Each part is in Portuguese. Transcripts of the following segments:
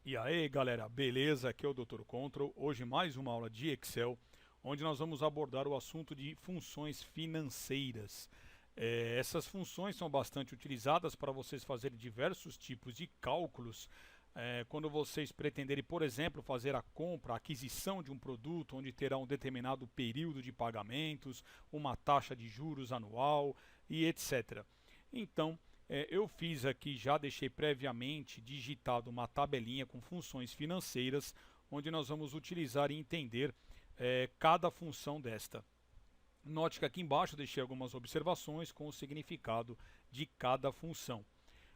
E aí galera, beleza? Aqui é o Dr. Control. Hoje mais uma aula de Excel, onde nós vamos abordar o assunto de funções financeiras. Essas funções são bastante utilizadas para vocês fazerem diversos tipos de cálculos. Quando vocês pretenderem, por exemplo, fazer a compra, a aquisição de um produto, onde terá um determinado período de pagamentos, uma taxa de juros anual e etc. Então, eu fiz aqui, já deixei previamente digitado uma tabelinha com funções financeiras, onde nós vamos utilizar e entender cada função desta. Note que aqui embaixo eu deixei algumas observações com o significado de cada função.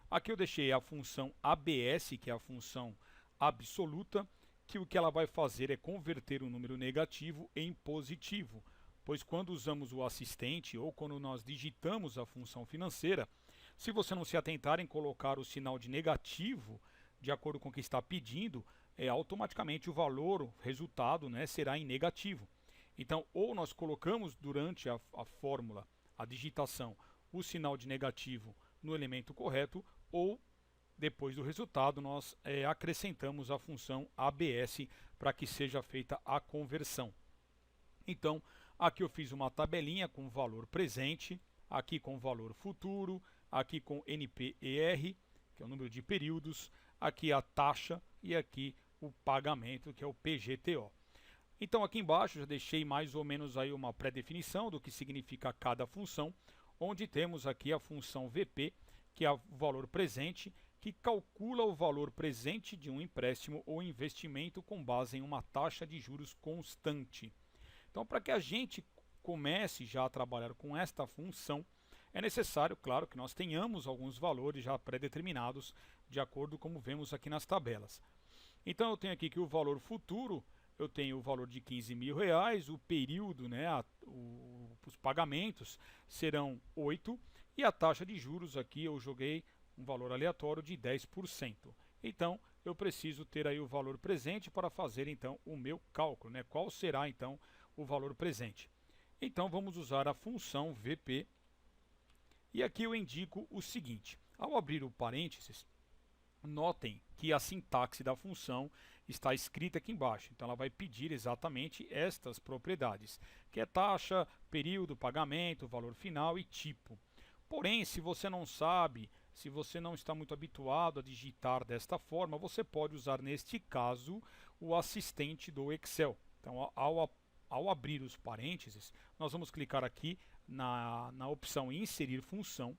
Aqui eu deixei a função ABS, que é a função absoluta, que o que ela vai fazer é converter um número negativo em positivo, pois quando usamos o assistente ou quando nós digitamos a função financeira, se você não se atentar em colocar o sinal de negativo de acordo com o que está pedindo, automaticamente o valor, o resultado, né, será em negativo. Então, ou nós colocamos durante a fórmula, a digitação, o sinal de negativo no elemento correto, ou depois do resultado nós acrescentamos a função ABS para que seja feita a conversão. Então, aqui eu fiz uma tabelinha com valor presente, aqui com valor futuro, aqui com NPER, que é o número de períodos, aqui a taxa e aqui o pagamento, que é o PGTO. Então aqui embaixo já deixei mais ou menos aí uma pré-definição do que significa cada função, onde temos aqui a função VP, que é o valor presente, que calcula o valor presente de um empréstimo ou investimento com base em uma taxa de juros constante. Então, para que a gente comece já a trabalhar com esta função, é necessário, claro, que nós tenhamos alguns valores já pré-determinados, de acordo com como vemos aqui nas tabelas. Então, eu tenho aqui que o valor futuro, eu tenho o valor de 15 mil reais, o período, né, os pagamentos serão 8, e a taxa de juros aqui eu joguei um valor aleatório de 10%. Então, eu preciso ter aí o valor presente para fazer então o meu cálculo, né? Qual será então o valor presente? Então, vamos usar a função VP, e aqui eu indico o seguinte: ao abrir o parênteses, notem que a sintaxe da função está escrita aqui embaixo. Então ela vai pedir exatamente estas propriedades, que é taxa, período, pagamento, valor final e tipo. Porém, se você não sabe, se você não está muito habituado a digitar desta forma, você pode usar neste caso o assistente do Excel. Então, ao abrir os parênteses, nós vamos clicar aqui na opção inserir função,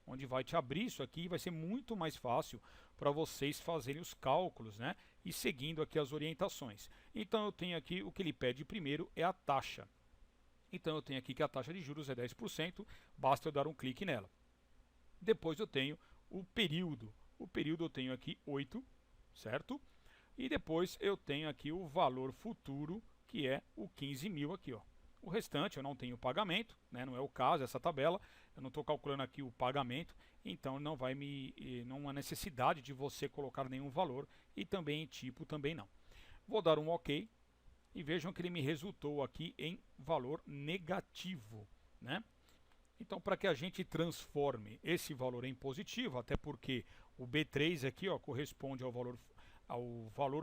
onde vai te abrir isso aqui e vai ser muito mais fácil para vocês fazerem os cálculos, né? E seguindo aqui as orientações. Então eu tenho aqui, o que ele pede primeiro é a taxa. Então eu tenho aqui que a taxa de juros é 10%, basta eu dar um clique nela. Depois eu tenho o período. O período eu tenho aqui 8, certo? E depois eu tenho aqui o valor futuro, que é o 15 mil aqui, ó. O restante eu não tenho pagamento, né? Não é o caso essa tabela, eu não estou calculando aqui o pagamento, então não há necessidade de você colocar nenhum valor, e também tipo também não. Vou dar um OK e vejam que ele me resultou aqui em valor negativo, né? Então, para que a gente transforme esse valor em positivo, até porque o B3 aqui, ó, corresponde ao valor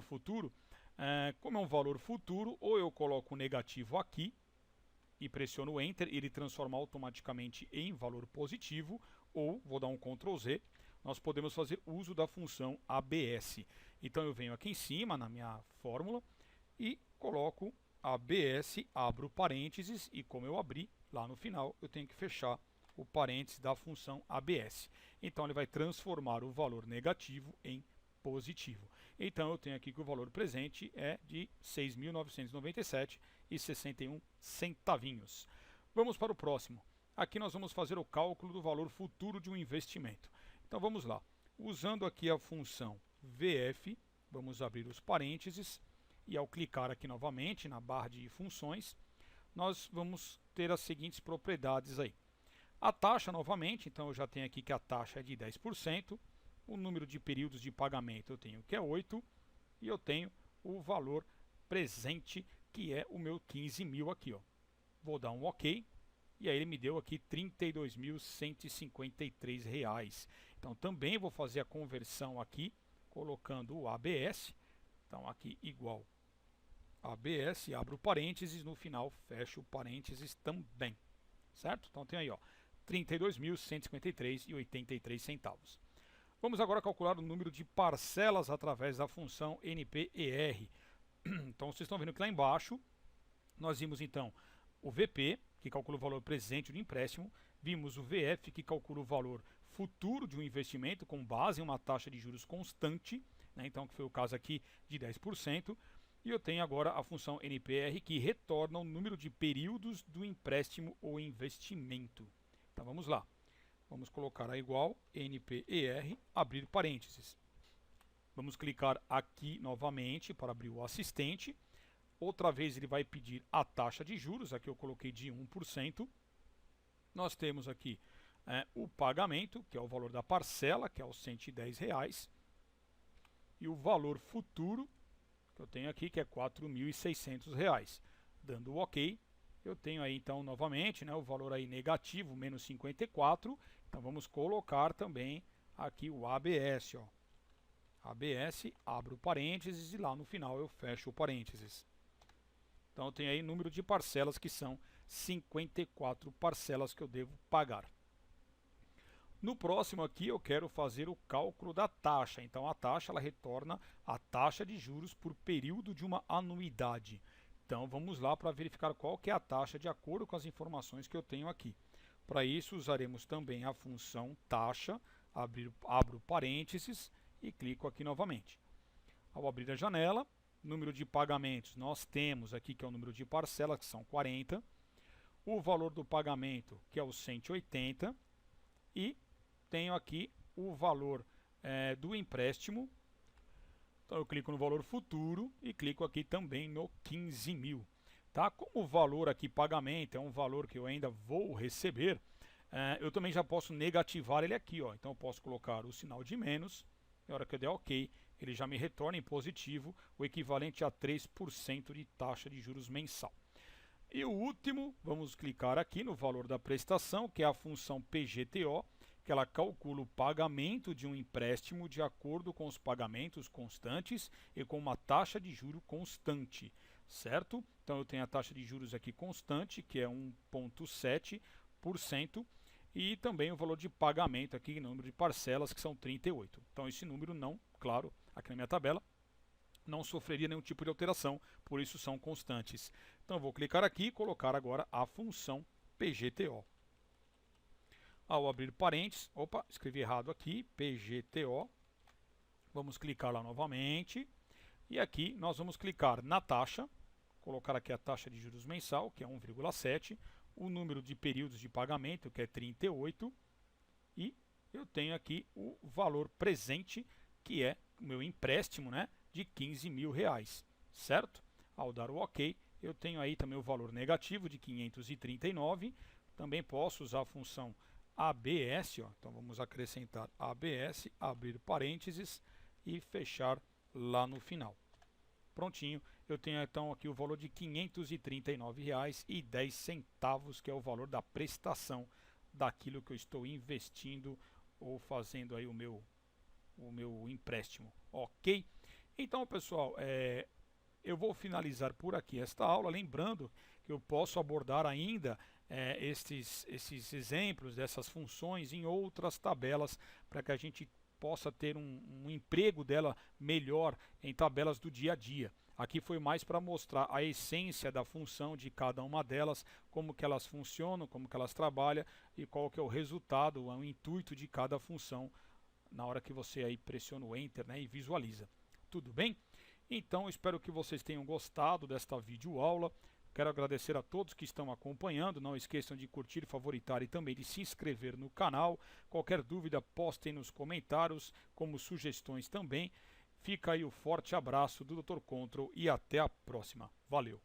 futuro, como é um valor futuro, ou eu coloco o negativo aqui e pressiono Enter, ele transforma automaticamente em valor positivo, ou vou dar um Ctrl Z, nós podemos fazer uso da função ABS. Então eu venho aqui em cima na minha fórmula e coloco ABS, abro parênteses, e como eu abri, lá no final eu tenho que fechar o parênteses da função ABS. Então ele vai transformar o valor negativo em positivo. Então eu tenho aqui que o valor presente é de 6.997,61 centavinhos. Vamos para o próximo. Aqui nós vamos fazer o cálculo do valor futuro de um investimento. Então vamos lá. Usando aqui a função VF, vamos abrir os parênteses, e ao clicar aqui novamente na barra de funções, nós vamos ter as seguintes propriedades aí. A taxa novamente, então eu já tenho aqui que a taxa é de 10%, o número de períodos de pagamento eu tenho que é 8, e eu tenho o valor presente, que é o meu 15 mil aqui, ó. Vou dar um OK, e aí ele me deu aqui R$ 32.153. Então também vou fazer a conversão aqui colocando o ABS. Então aqui igual ABS, abro parênteses, no final fecho o parênteses também, certo? Então tem aí, ó, 32.153,83 centavos. Vamos agora calcular o número de parcelas através da função NPER. Então vocês estão vendo que lá embaixo nós vimos então o VP, que calcula o valor presente do empréstimo, vimos o VF, que calcula o valor futuro de um investimento com base em uma taxa de juros constante, né, então que foi o caso aqui de 10%, e eu tenho agora a função NPR, que retorna o número de períodos do empréstimo ou investimento. Então vamos lá, vamos colocar a igual NPER, abrir parênteses. Vamos clicar aqui novamente para abrir o assistente. Outra vez ele vai pedir a taxa de juros, aqui eu coloquei de 1%. Nós temos aqui o pagamento, que é o valor da parcela, que é os R$110. E o valor futuro, que eu tenho aqui, que é R$4.600. Dando o OK, eu tenho aí então novamente, né, o valor aí negativo, menos 54. Então vamos colocar também aqui o ABS, ó. ABS, abro parênteses e lá no final eu fecho o parênteses. Então eu tenho aí número de parcelas que são 54 parcelas que eu devo pagar. No próximo aqui eu quero fazer o cálculo da taxa. Então a taxa ela retorna a taxa de juros por período de uma anuidade. Então vamos lá para verificar qual que é a taxa de acordo com as informações que eu tenho aqui. Para isso usaremos também a função taxa, abro parênteses e clico aqui novamente. Ao abrir a janela, número de pagamentos, nós temos aqui que é o número de parcelas, que são 40. O valor do pagamento, que é o 180. E tenho aqui o valor do empréstimo. Então eu clico no valor futuro e clico aqui também no 15 mil. Tá? Como o valor aqui, pagamento, é um valor que eu ainda vou receber, eu também já posso negativar ele aqui. Ó. Então eu posso colocar o sinal de menos. Na hora que eu der OK, ele já me retorna em positivo, o equivalente a 3% de taxa de juros mensal. E o último, vamos clicar aqui no valor da prestação, que é a função PGTO, que ela calcula o pagamento de um empréstimo de acordo com os pagamentos constantes e com uma taxa de juro constante, certo? Então eu tenho a taxa de juros aqui constante, que é 1,7%, e também o valor de pagamento aqui, número de parcelas, que são 38. Então esse número não, claro, aqui na minha tabela, não sofreria nenhum tipo de alteração, por isso são constantes. Então eu vou clicar aqui e colocar agora a função PGTO. Ao abrir parênteses, opa, escrevi errado aqui, PGTO. Vamos clicar lá novamente. E aqui nós vamos clicar na taxa, colocar aqui a taxa de juros mensal, que é 1,7, o número de períodos de pagamento, que é 38, e eu tenho aqui o valor presente, que é o meu empréstimo, né, de 15 mil reais, certo? Ao dar o OK, eu tenho aí também o valor negativo de 539, também posso usar a função ABS, ó. Então vamos acrescentar ABS, abrir parênteses e fechar lá no final. Prontinho, eu tenho então aqui o valor de R$ 539,10, que é o valor da prestação daquilo que eu estou investindo ou fazendo aí o meu empréstimo, ok? Então pessoal, eu vou finalizar por aqui esta aula, lembrando que eu posso abordar ainda esses exemplos dessas funções em outras tabelas para que a gente possa ter um emprego dela melhor em tabelas do dia a dia. Aqui foi mais para mostrar a essência da função de cada uma delas, como que elas funcionam, como que elas trabalham e qual que é o resultado, o intuito de cada função na hora que você aí pressiona o Enter, né, e visualiza. Tudo bem? Então espero que vocês tenham gostado desta videoaula. Quero agradecer a todos que estão acompanhando. Não esqueçam de curtir, favoritar e também de se inscrever no canal. Qualquer dúvida, postem nos comentários, como sugestões também. Fica aí o forte abraço do Dr. Control e até a próxima. Valeu!